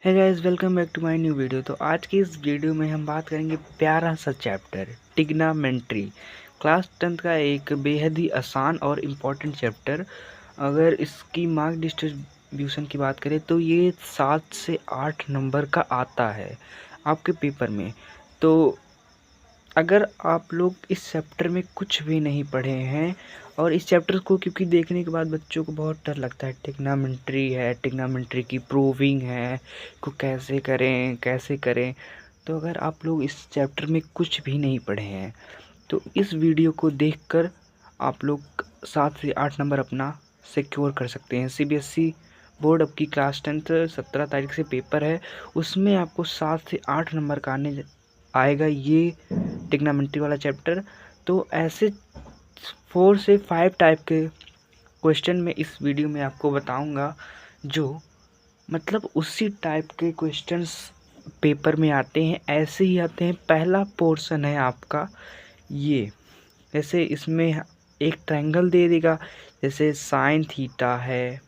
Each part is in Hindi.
है guys, welcome back to my new video. तो आज की इस वीडियो में हम बात करेंगे प्यारा सा चैप्टर ट्रिग्नोमेट्री। क्लास 10th का एक बेहद ही आसान और इम्पोर्टेंट चैप्टर। अगर इसकी मार्क डिस्ट्रीब्यूशन की बात करें तो ये 7 से 8 नंबर का आता है आपके पेपर में। तो अगर आप लोग इस चैप्टर में कुछ भी नहीं पढ़े हैं और इस चैप्टर को क्योंकि देखने के बाद बच्चों को बहुत डर लगता है, ट्रिग्नोमेट्री है, ट्रिग्नोमेट्री की प्रूविंग है, को कैसे करें। तो अगर आप लोग इस चैप्टर में कुछ भी नहीं पढ़े हैं तो इस वीडियो को देखकर आप लोग 7 से 8 नंबर अपना सिक्योर कर सकते हैं। सीबीएसई बोर्ड अब की क्लास 10th 17 तारीख से पेपर है, उसमें आपको 7 से 8 नंबर का आएगा ये ट्रिग्नोमेट्री वाला चैप्टर। तो ऐसे 4 से 5 टाइप के क्वेश्चन मैं इस वीडियो में आपको बताऊंगा, जो मतलब उसी टाइप के क्वेश्चंस पेपर में आते हैं, ऐसे ही आते हैं। पहला पोर्शन है आपका ये, जैसे इसमें एक ट्रायंगल दे देगा, जैसे साइन थीटा है।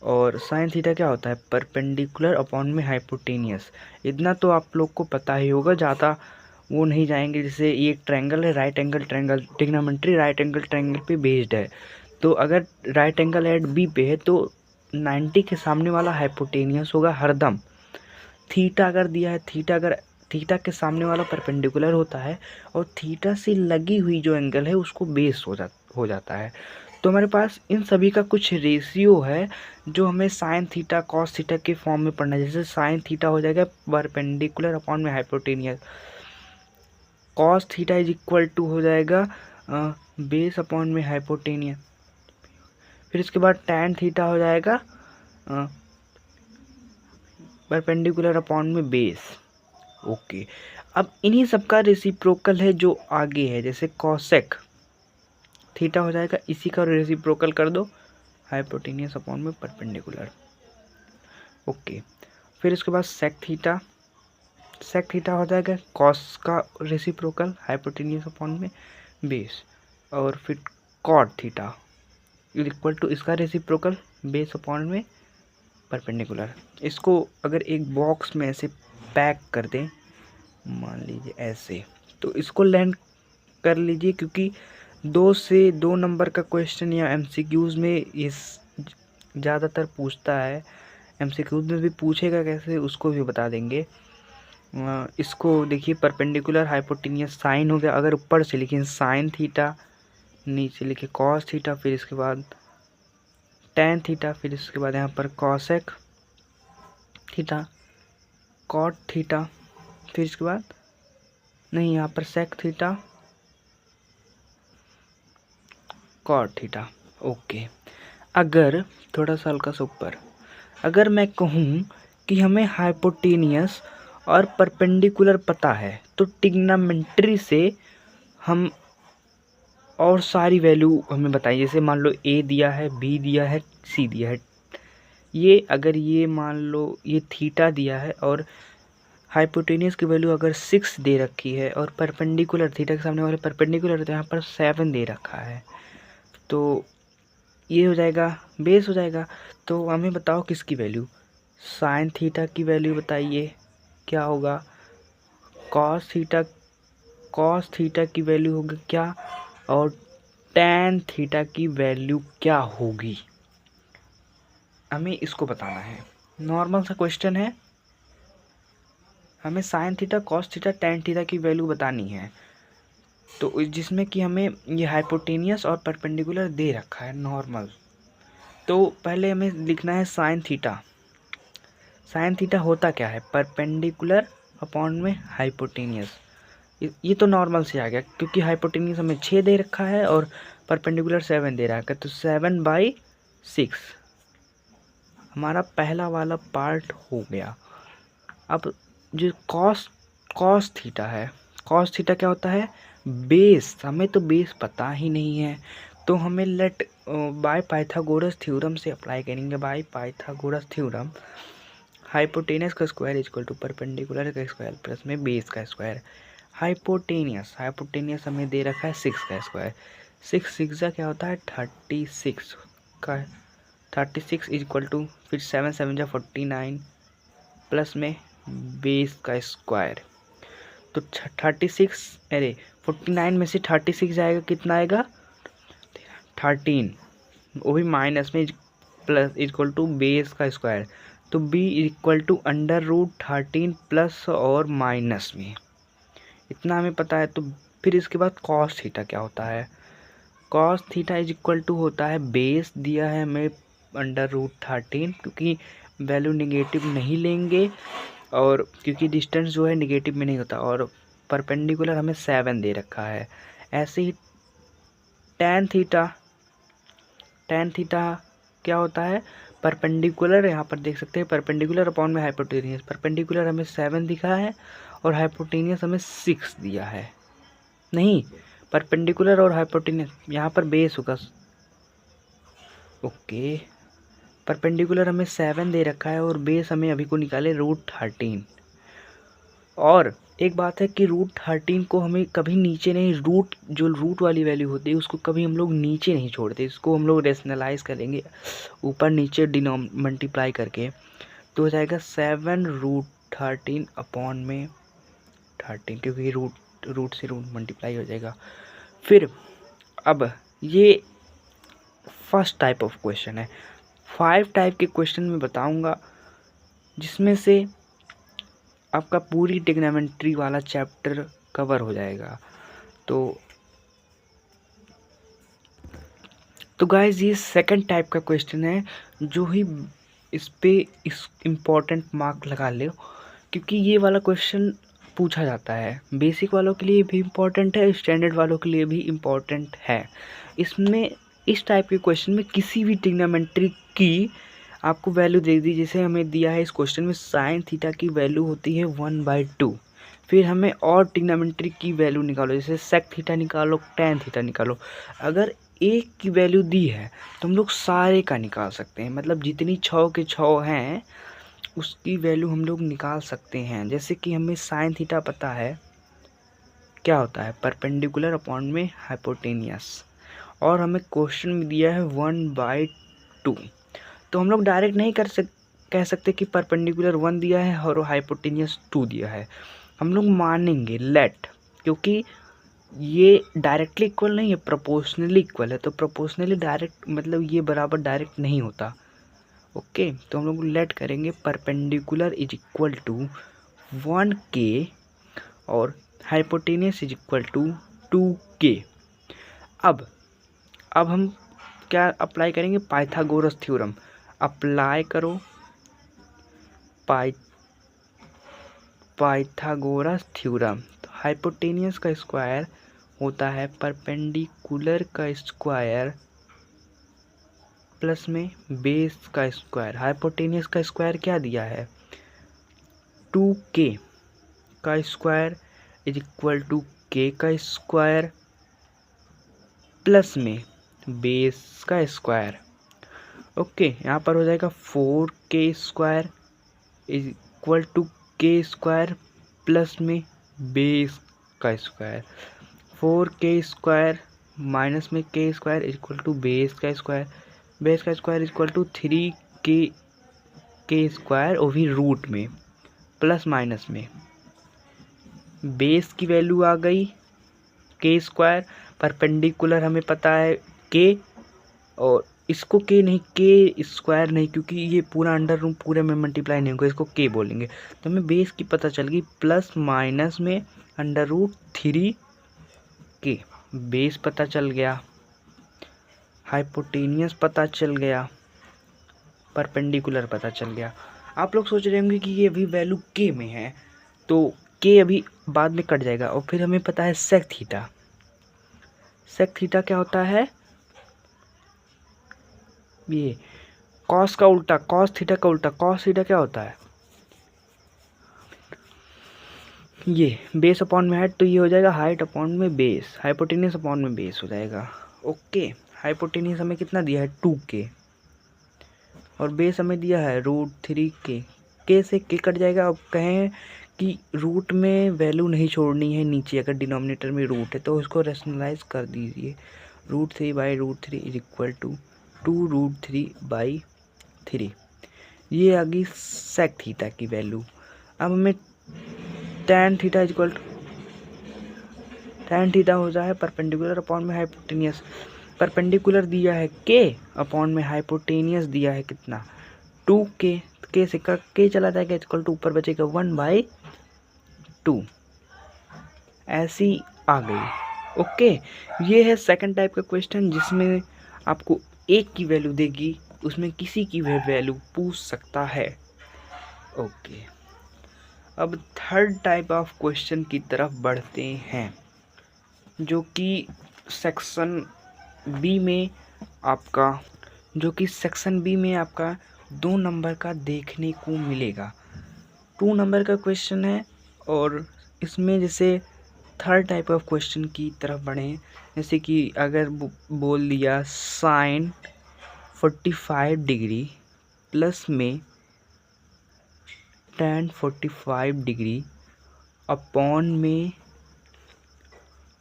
और साइन थीटा क्या होता है? परपेंडिकुलर अपॉन में हाइपोटेनियस। इतना तो आप लोग को पता ही होगा, ज़्यादा वो नहीं जाएंगे। जैसे ये एक ट्रायंगल है, right angle triangle, trigonometry right angle triangle पे बेस्ड है। तो अगर राइट एंगल एट बी पे है तो 90 के सामने वाला हाइपोटेनियस होगा हरदम। थीटा अगर दिया है, थीटा के सामने वाला परपेंडिकुलर होता है और थीटा से लगी हुई जो एंगल है उसको बेस हो जाता है। तो हमारे पास इन सभी का कुछ रेशियो है जो हमें साइन थीटा कॉस थीटा के फॉर्म में पढ़ना है। जैसे साइन थीटा हो जाएगा परपेंडिकुलर अपॉन में hypotenuse, cos theta is equal to हो जाएगा बेस अपॉन में हाइपोटेनियस। फिर इसके बाद टैन थीटा हो जाएगा परपेंडिकुलर अपॉन में बेस। ओके, अब इन्हीं सब का रेसिप्रोकल है जो आगे है, जैसे कॉसेक थीटा हो जाएगा, इसी का रेसिप्रोकल कर दो हाइपोटेनियस अपॉन में परपेंडिकुलर। ओके, फिर इसके बाद सेक थीटा हो जाएगा कॉस का रेसिप्रोकल हाइपोटेनियस अपॉन में बेस। और फिर cot theta is equal to इसका रेसिप्रोकल बेस अपॉन में परपेंडिकुलर। इसको अगर एक बॉक्स में ऐसे पैक कर दें, मान लीजिए ऐसे, तो इसको लर्न कर लीजिए, क्योंकि 2 नंबर का क्वेश्चन या एमसीक्यूज़ में इस ज़्यादातर पूछता है। एमसीक्यूज़ में भी पूछेगा कैसे, उसको भी बता देंगे। इसको देखिए, परपेंडिकुलर हाइपोटेनियस साइन हो गया, अगर ऊपर से लिखें साइन थीटा, नीचे लिखे कॉस थीटा, फिर इसके बाद टैन थीटा, फिर इसके बाद यहाँ पर कॉसेक थीटा, कॉट थीटा, फिर इसके बाद नहीं, यहाँ पर sec theta, cot theta. Okay, अगर थोड़ा सा हल्का सा ऊपर, अगर मैं कहूँ कि हमें हाइपोटेनियस और परपेंडिकुलर पता है तो ट्रिग्नोमेट्री से हम और सारी वैल्यू हमें बताइए। जैसे मान लो ए दिया है, बी दिया है, सी दिया है, ये अगर ये मान लो ये थीटा दिया है और हाइपोटेनियस की वैल्यू अगर 6 दे रखी है और परपेंडिकुलर थीटा के सामने वाले परपेंडिकुलर तो यहाँ पर 7 दे रखा है, तो ये हो जाएगा बेस हो जाएगा। तो हमें बताओ किसकी वैल्यू, साइन थीटा की वैल्यू बताइए क्या होगा, कॉस थीटा की वैल्यू होगी क्या, और टैन थीटा की वैल्यू क्या होगी, हमें इसको बताना है। नॉर्मल सा क्वेश्चन है, हमें sine theta cos theta tan theta की वैल्यू बतानी है। तो जिसमें कि हमें ये हाइपोटेनियस और परपेंडिकुलर दे रखा है नॉर्मल। तो पहले हमें लिखना है साइन थीटा। साइन थीटा होता क्या है? परपेंडिकुलर अपॉन में हाइपोटेनियस। ये तो नॉर्मल से आ गया, क्योंकि हाइपोटेनियस हमें 6 दे रखा है और परपेंडिकुलर 7 दे रखा है, तो 7/6 हमारा पहला वाला पार्ट हो गया। अब जो कॉस थीटा है, कॉस थीटा क्या होता है? बेस। हमें तो बेस पता ही नहीं है, तो हमें बाय पाइथागोरस थ्योरम से अप्लाई करेंगे। बाय पाइथागोरस थ्योरम, हाइपोटेनियस का स्क्वायर इक्वल टू परपेंडिकुलर का स्क्वायर प्लस में बेस का स्क्वायर। हाइपोटेनियस हमें दे रखा है 6 का स्क्वायर। 6 का क्या होता है? 36 का। 36 इक्वल टू, फिर 7 7 जा 49, प्लस में बेस का स्क्वायर। तो 49 में से 36 जाएगा, कितना आएगा 13, वो भी माइनस में प्लस इक्वल टू बेस का स्क्वायर। तो बी इक्वल टू √13 प्लस और माइनस में, इतना हमें पता है। तो फिर इसके बाद कॉस थीटा क्या होता है, cos theta is equal to होता है, बेस दिया है हमें √13, क्योंकि वैल्यू निगेटिव नहीं लेंगे और क्योंकि डिस्टेंस जो है निगेटिव में नहीं होता, और परपेंडिकुलर हमें 7 दे रखा है। ऐसे ही tan थीटा क्या होता है, परपेंडिकुलर, यहाँ पर देख सकते हैं परपेंडिकुलर अपॉन में हाइपोटेनियस। परपेंडिकुलर हमें 7 दिखा है और हाइपोटेनियस हमें 6 दिया है, नहीं परपेंडिकुलर और हाइपोटेनियस यहाँ पर बेस होगा। ओके, परपेंडिकुलर हमें 7 दे रखा है और बेस हमें अभी को निकाले √13। और एक बात है कि √13 को हमें कभी नीचे नहीं, रूट वाली वैल्यू होती है उसको कभी हम लोग नीचे नहीं छोड़ते, इसको हम लोग रेशनलाइज करेंगे ऊपर नीचे मल्टीप्लाई करके, तो हो जाएगा 7√13 अपॉन में 13, क्योंकि रूट से रूट मल्टीप्लाई हो जाएगा। फिर अब ये फर्स्ट टाइप ऑफ क्वेश्चन है। 5 टाइप के क्वेश्चन मैं बताऊंगा जिसमें से आपका पूरी ट्रिग्नोमेट्री वाला चैप्टर कवर हो जाएगा। तो गाइस ये सेकंड टाइप का क्वेश्चन है, जो ही इस इम्पोर्टेंट मार्क लगा ले, क्योंकि ये वाला क्वेश्चन पूछा जाता है, बेसिक वालों के लिए भी इम्पोर्टेंट है, स्टैंडर्ड वालों के लिए भी इम्पोर्टेंट है। इसमें इस टाइप के क्वेश्चन में किसी भी ट्रिग्नोमेट्री की आपको वैल्यू दे दी, जैसे हमें दिया है इस क्वेश्चन में साइन थीटा की वैल्यू होती है 1/2। फिर हमें और ट्रिग्नोमेट्री की वैल्यू निकालो, जैसे सेक थीटा निकालो, टैन थीटा निकालो। अगर एक की वैल्यू दी है तो हम लोग सारे का निकाल सकते हैं, मतलब जितनी 6 के 6 हैं उसकी वैल्यू हम लोग निकाल सकते हैं। जैसे कि हमें साइन थीटा पता है क्या होता है, परपेंडिकुलर अपॉन में हाइपोटेनियस, और हमें क्वेश्चन में दिया है 1/2। तो हम लोग डायरेक्ट नहीं कह सकते कि परपेंडिकुलर 1 दिया है और हाइपोटेनियस 2 दिया है, हम लोग मानेंगे लेट, क्योंकि ये डायरेक्टली इक्वल नहीं है, प्रोपोर्शनली इक्वल है। तो प्रोपोर्शनली डायरेक्ट मतलब ये बराबर डायरेक्ट नहीं होता। ओके, तो हम लोग लेट करेंगे perpendicular is equal to 1k और hypotenuse is equal to 2k। अब हम क्या अप्लाई करेंगे, पाइथागोरस थ्योरम अप्लाई करो। पाइथागोरस थ्योरम, तो हाइपोटेनियस का स्क्वायर होता है परपेंडिकुलर का स्क्वायर प्लस में बेस का स्क्वायर। हाइपोटेनियस का स्क्वायर क्या दिया है, 2k का square is equal to k का स्क्वायर प्लस में बेस का स्क्वायर। ओके, यहाँ पर हो जाएगा 4k square is equal to k square plus में बेस का स्क्वायर। 4k स्क्वायर माइनस में k square is equal to base का स्क्वायर। बेस का square is equal to 3k square, वो भी रूट में प्लस माइनस में बेस की वैल्यू आ गई k स्क्वायर, परपेंडिकुलर हमें पता है k, और इसको k नहीं, k स्क्वायर नहीं, क्योंकि ये पूरा अंडर रूट पूरे में मल्टीप्लाई नहीं होगा, इसको k बोलेंगे। तो हमें बेस की पता चल गई प्लस माइनस में √3k, बेस पता चल गया, हाइपोटेनियस पता चल गया, परपेंडिकुलर पता चल गया। आप लोग सोच रहे होंगे कि ये अभी वैल्यू k में है, तो k अभी बाद में कट जाएगा। और फिर हमें पता है सेक थीटा। सेक थीटा क्या होता है, ये कॉस का उल्टा, कॉस थीटा का उल्टा। कॉस थीटा क्या होता है, ये बेस अपॉन में हाइट, तो ये हो जाएगा हाइट अपॉन में बेस, हाइपोटेनियस अपॉन में बेस हो जाएगा। ओके, हाइपोटेनियस हमें कितना दिया है 2k और बेस हमें दिया है √3k। k से k कट जाएगा। अब कहें कि रूट में वैल्यू नहीं छोड़नी है नीचे, अगर डिनोमिनेटर में रूट है तो उसको रेशनलाइज कर दीजिए। √3/√3 इज इक्वल टू 2√3/3। ये आ गई सेक थीटा की वैल्यू। अब हमें tan theta equal tan theta हो जाए परपेंडिकुलर अपॉन में हाइपोटेनियस। परपेंडिकुलर दिया है के अपॉन में हाइपोटेनियस दिया है कितना 2k। के से के चला जाएगा इक्वल टू ऊपर बचेगा 1/2। ऐसी आ गई। ओके, ये है सेकंड टाइप का क्वेश्चन जिसमें आपको एक की वैल्यू देगी, उसमें किसी की वैल्यू पूछ सकता है। ओके, अब थर्ड टाइप ऑफ क्वेश्चन की तरफ बढ़ते हैं, जो कि सेक्शन बी में आपका 2 नंबर का देखने को मिलेगा। 2 नंबर का क्वेश्चन है और इसमें जैसे थर्ड टाइप ऑफ क्वेश्चन की तरफ बढ़े, जैसे कि अगर बोल दिया sin 45 डिग्री प्लस में tan 45 डिग्री अपॉन में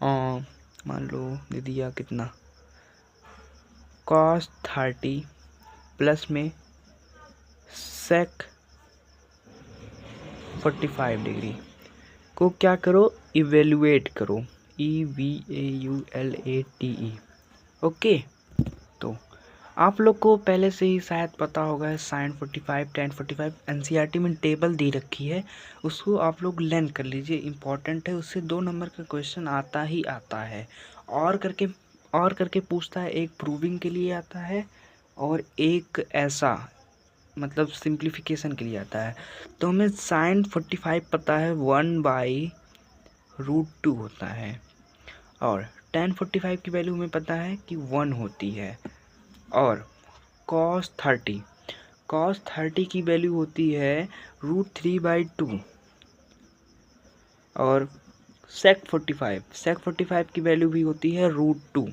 मान लो दे दिया कितना cos 30 प्लस में sec 45 डिग्री को क्या करो, इवेल्युएट करो, EVAULATE। ओके, तो आप लोग को पहले से ही शायद पता होगा sin 45 tan 45 NCERT में टेबल दे रखी है, उसको आप लोग लर्न कर लीजिए, इम्पॉर्टेंट है, उससे 2 नंबर का क्वेश्चन आता ही आता है। और करके पूछता है, एक प्रूविंग के लिए आता है और एक ऐसा मतलब सिंप्लीफिकेशन के लिए आता है। तो हमें sin 45 पता है 1/√2 होता है और tan 45 की वैल्यू हमें पता है कि 1 होती है। और cos 30 की वैल्यू होती है √3/2 और sec 45 की वैल्यू भी होती है √2।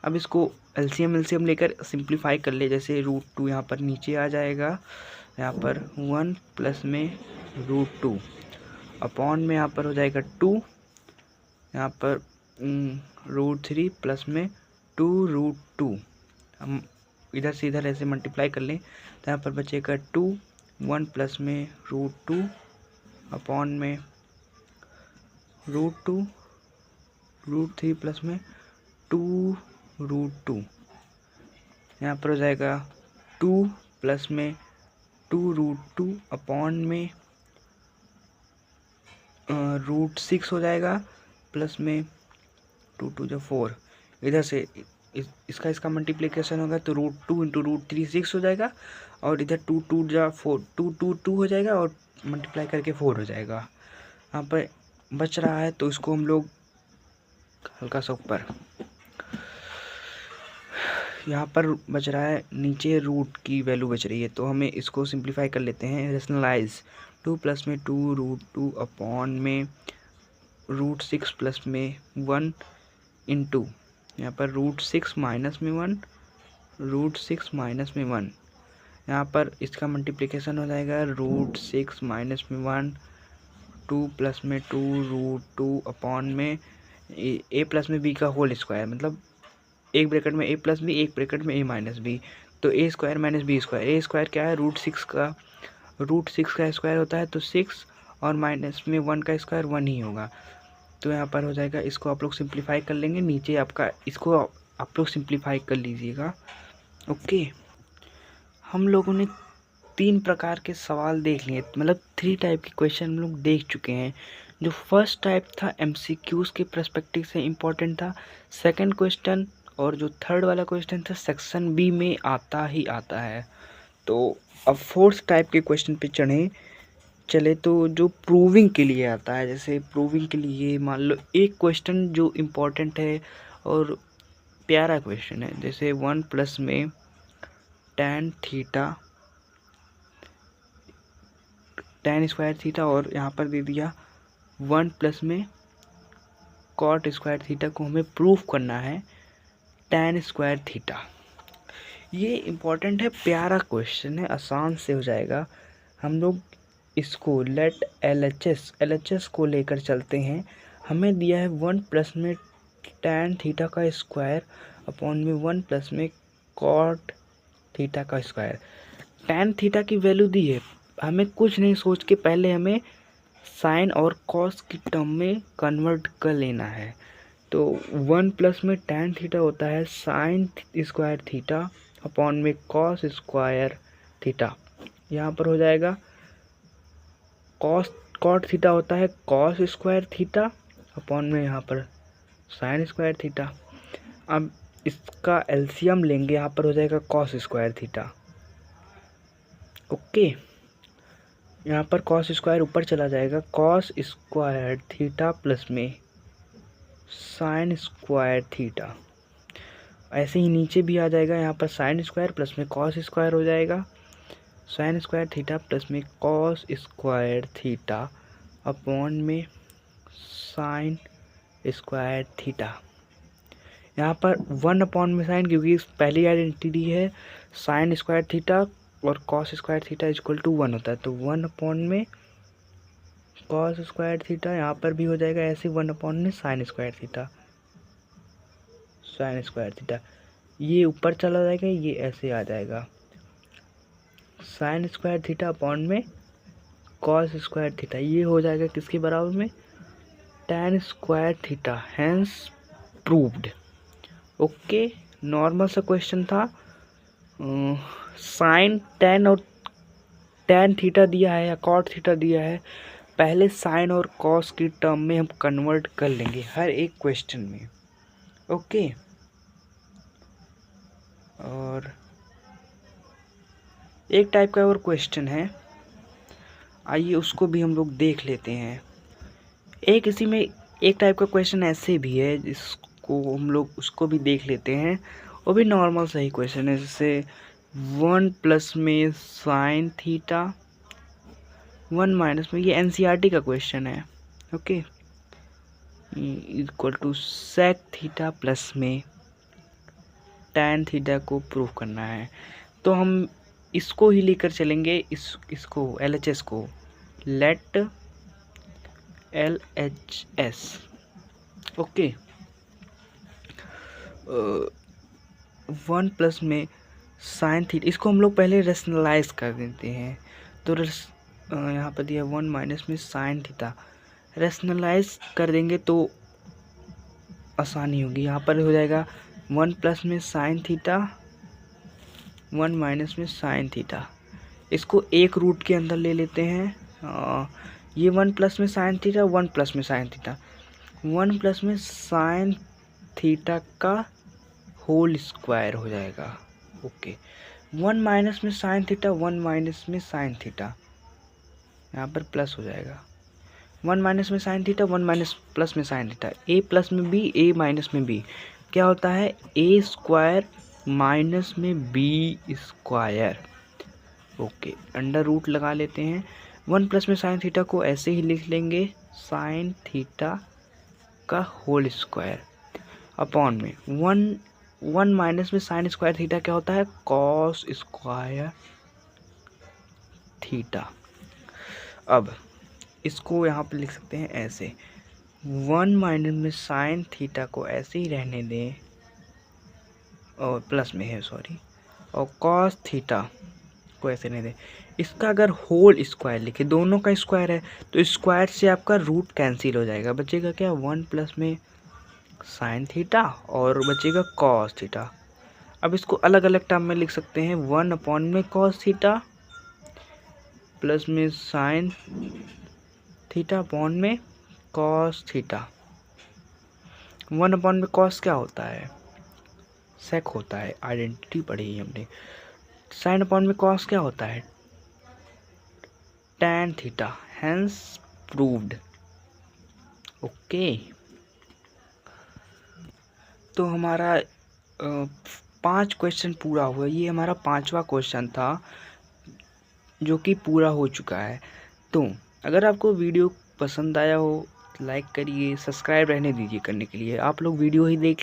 अब इसको एलसीएम लेकर सिंप्लीफाई कर ले, जैसे √2 यहाँ पर नीचे आ जाएगा, यहाँ पर 1 प्लस में √2 अपॉन में यहाँ पर हो जाएगा 2, यहाँ पर √3 प्लस में 2√2। हम इधर से इधर ऐसे मल्टीप्लाई कर लें तो यहाँ पर बचेगा 2, 1 प्लस में √2 अपॉन में √2, √3 प्लस में 2√2, यहाँ पर हो जाएगा 2 प्लस में 2√2 अपॉन में √6 हो जाएगा प्लस में 2 2 जो 4, इधर से इसका मल्टीप्लिकेशन होगा तो √2 इंटू √3 6 हो जाएगा और इधर 2 2 जा 4 2 2 2 हो जाएगा और मल्टीप्लाई करके 4 हो जाएगा। यहाँ पर बच रहा है तो इसको हम लोग हल्का सा ऊपर, यहाँ पर बच रहा है नीचे रूट की वैल्यू बच रही है तो हमें इसको सिंप्लीफाई कर लेते हैं, रेशनलाइज 2 प्लस में 2√2 अपॉन में √6 प्लस में 1 इंटू यहाँ पर √6 माइनस में 1, √6 माइनस में 1, यहाँ पर इसका मल्टीप्लिकेशन हो जाएगा √6 माइनस में 1, 2 प्लस में 2√2 अपॉन में a प्लस में b का होल स्क्वायर, मतलब एक ब्रैकेट में a प्लस बी, एक ब्रैकेट में a माइनस बी, तो a square minus B square, a square क्या है √6 का स्क्वायर होता है तो 6 और माइनस में 1 का स्क्वायर 1 ही होगा। तो यहाँ पर हो जाएगा, इसको आप लोग सिंप्लीफाई कर लेंगे, नीचे आपका इसको आप लोग सिंप्लीफाई कर लीजिएगा। ओके, हम लोगों ने 3 प्रकार के सवाल देख लिए, मतलब 3 टाइप के क्वेश्चन हम लोग देख चुके हैं। जो फर्स्ट टाइप था MCQs के पर्सपेक्टिव से इम्पोर्टेंट था, सेकंड क्वेश्चन और जो थर्ड वाला क्वेश्चन था सेक्शन बी में आता ही आता है। तो अब फोर्थ टाइप के क्वेश्चन पे चले तो जो प्रूविंग के लिए आता है, जैसे प्रूविंग के लिए मान लो एक क्वेश्चन जो इम्पोर्टेंट है और प्यारा क्वेश्चन है, जैसे 1 प्लस में tan स्क्वायर थीटा और यहाँ पर दे दिया 1 प्लस में cot स्क्वायर थीटा को हमें प्रूफ करना है tan स्क्वायर थीटा। ये इम्पोर्टेंट है, प्यारा क्वेश्चन है, आसान से हो जाएगा। हम लोग इसको लेट LHS को लेकर चलते हैं। हमें दिया है 1 प्लस में tan थीटा का स्क्वायर अपॉन में 1 प्लस में cot थीटा का स्क्वायर। tan थीटा की वैल्यू दी है, हमें कुछ नहीं सोच के पहले हमें साइन और कॉस की टर्म में कन्वर्ट कर लेना है। तो 1 प्लस में tan थीटा होता है साइन स्क्वायर थीटा अपॉन में कॉस स्क्वायर थीटा। यहाँ पर हो जाएगा कॉट थीटा होता है कॉस स्क्वायर थीटा अपॉन में यहाँ पर साइन स्क्वायर थीटा। अब इसका एलसीएम लेंगे, यहाँ पर हो जाएगा कॉस स्क्वायर थीटा। ओके, यहाँ पर कॉस स्क्वायर ऊपर चला जाएगा, कॉस स्क्वायर थीटा प्लस में साइन स्क्वायर थीटा। ऐसे ही नीचे भी आ जाएगा, यहाँ पर साइन स्क्वायर प्लस में कॉस स्क्वायर हो जाएगा, साइन स्क्वायर थीटा प्लस में कॉस स्क्वायर थीटा अपॉन में साइन स्क्वायर थीटा। यहाँ पर 1 अपॉन में साइन, क्योंकि पहली आइडेंटिटी है साइन स्क्वायर थीटा और cos square theta equal to 1 होता है, तो 1 अपॉन में कॉस स्क्वायर थीटा। यहाँ पर भी हो जाएगा ऐसे 1 अपॉन में sine square theta, sine square theta. ये ऊपर चला जाएगा, ये ऐसे आ जाएगा साइन स्क्वायर थीटा अपॉन में कॉस स्क्वायर थीटा। ये हो जाएगा किसके बराबर में, tan square theta, hence proved. Okay, normal सा क्वेश्चन था। साइन tan और tan थीटा दिया है या कॉट थीटा दिया है, पहले साइन और कॉस की टर्म में हम कन्वर्ट कर लेंगे हर एक क्वेश्चन में। ओके, और एक टाइप का और क्वेश्चन है, आइए उसको भी हम लोग देख लेते हैं। एक इसी में एक टाइप का क्वेश्चन ऐसे भी है जिसको हम लोग उसको भी देख लेते हैं, वो भी नॉर्मल सही क्वेश्चन है। जैसे 1 प्लस में साइन थीटा 1 माइनस में, ये एनसीईआरटी का क्वेश्चन है। Okay, equal to sec theta plus में टैन थीटा को प्रूव करना है। तो हम इसको ही लेकर चलेंगे, इसको LHS को, लेट LHS। ओके, 1 प्लस में साइन थीटा, इसको हम लोग पहले रेशनलाइज कर देते हैं। तो यहाँ पर दिया 1 माइनस में साइन थीटा, रेशनलाइज कर देंगे तो आसानी होगी। यहाँ पर हो जाएगा 1 प्लस में साइन थीटा 1 माइनस में साइन थीटा। इसको एक रूट के अंदर ले लेते हैं। ये 1 प्लस में साइन थीटा 1 प्लस में साइन थीटा, 1 प्लस में साइन थीटा का होल स्क्वायर हो जाएगा। ओके, 1 माइनस में साइन थीटा 1 माइनस में साइन थीटा, यहाँ पर प्लस हो जाएगा। 1 माइनस में साइन थीटा 1 माइनस प्लस में साइन थीटा, ए प्लस में बी ए माइनस में बी क्या होता है, ए स्क्वायर माइनस में B square. Okay, under root लगा लेते हैं। 1 प्लस में साइन थीटा को ऐसे ही लिख लेंगे साइन थीटा का होल स्क्वायर अपॉन में 1 माइनस में साइन स्क्वायर थीटा क्या होता है, कॉस स्क्वायर थीटा। अब इसको यहाँ पे लिख सकते हैं ऐसे, 1 माइनस में साइन थीटा को ऐसे ही रहने दें, और प्लस में है सॉरी, और कॉस थीटा को ऐसे नहीं दें। इसका अगर होल स्क्वायर लिखे, दोनों का स्क्वायर है तो स्क्वायर से आपका रूट कैंसिल हो जाएगा, बचेगा क्या 1 प्लस में साइन थीटा और बचेगा कॉस थीटा। अब इसको अलग अलग टर्म में लिख सकते हैं, 1 अपॉन में कॉस थीटा प्लस में साइन थीटा अपॉन में कॉस थीटा। 1 अपॉन में कॉस क्या होता है, सेक होता है, आइडेंटिटी पढ़ी है हमने। साइन अपॉन में कॉस क्या होता है, tan theta, hence proved. Okay, तो हमारा 5 क्वेश्चन पूरा हुआ। ये हमारा 5वां क्वेश्चन था जो कि पूरा हो चुका है। तो अगर आपको वीडियो पसंद आया हो लाइक करिए, सब्सक्राइब रहने दीजिए करने के लिए। आप लोग वीडियो ही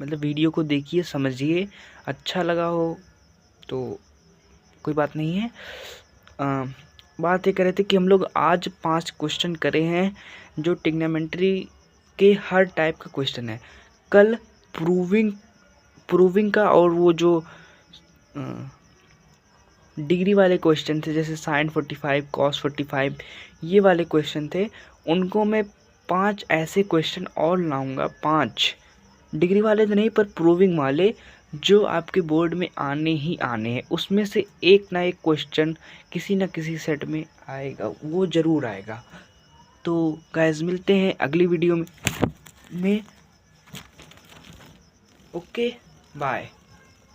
वीडियो को देखिए, समझिए, अच्छा लगा हो तो कोई बात नहीं है। बात ये कर रहे थे कि हम लोग आज 5 क्वेश्चन करे हैं जो ट्रिग्नोमेट्री के हर टाइप का क्वेश्चन है। कल प्रूविंग का और वो जो डिग्री वाले क्वेश्चन थे, जैसे साइन 45 कॉस 45 ये वाले क्वेश्चन थे, उनको मैं 5 ऐसे क्वेश्चन और लाऊंगा, 5 डिग्री वाले तो नहीं पर प्रूविंग वाले, जो आपके बोर्ड में आने ही आने हैं। उसमें से एक ना एक क्वेश्चन किसी ना किसी सेट में आएगा, वो ज़रूर आएगा। तो गाइस मिलते हैं अगली वीडियो में। Okay bye.